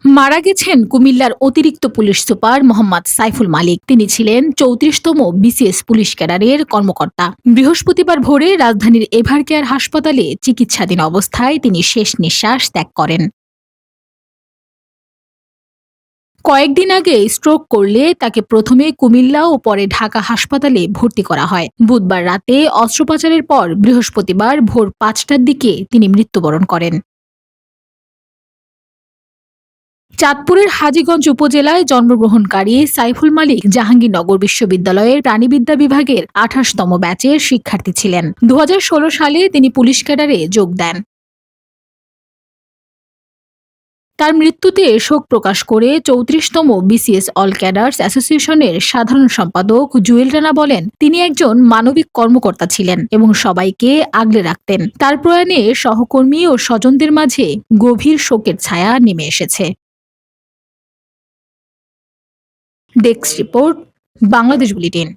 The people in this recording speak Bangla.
মারা গেছেন কুমিল্লার অতিরিক্ত পুলিশ সুপার মোহাম্মদ সাইফুল মালিক। তিনি ছিলেন ৩৪তম বিসিএস পুলিশ ক্যাডারের কর্মকর্তা। বৃহস্পতিবার ভোরে রাজধানীর এভারকেয়ার হাসপাতালে চিকিৎসাধীন অবস্থায় তিনি শেষ নিঃশ্বাস ত্যাগ করেন। কয়েকদিন আগে স্ট্রোক করলে তাকে প্রথমে কুমিল্লা ও পরে ঢাকা হাসপাতালে ভর্তি করা হয়। বুধবার রাতে অস্ত্রোপচারের পর বৃহস্পতিবার ভোর ৫টার দিকে তিনি মৃত্যুবরণ করেন। চাঁদপুরের হাজীগঞ্জ উপজেলায় জন্মগ্রহণকারী সাইফুল মালিক জাহাঙ্গীরনগর বিশ্ববিদ্যালয়ের প্রাণিবিদ্যা বিভাগের ২৮তম ব্যাচের শিক্ষার্থী ছিলেন। ২০১৬ সালে তিনি পুলিশ ক্যাডারে যোগ দেন। তার মৃত্যুতে শোক প্রকাশ করে ৩৪তম বিসিএস অল ক্যাডার্স অ্যাসোসিয়েশনের সাধারণ সম্পাদক জুয়েল রানা বলেন, তিনি একজন মানবিক কর্মকর্তা ছিলেন এবং সবাইকে আগলে রাখতেন। তার প্রয়াণে সহকর্মী ও স্বজনদের মাঝে গভীর শোকের ছায়া নেমে এসেছে। Desk report, Bangladesh bulletin.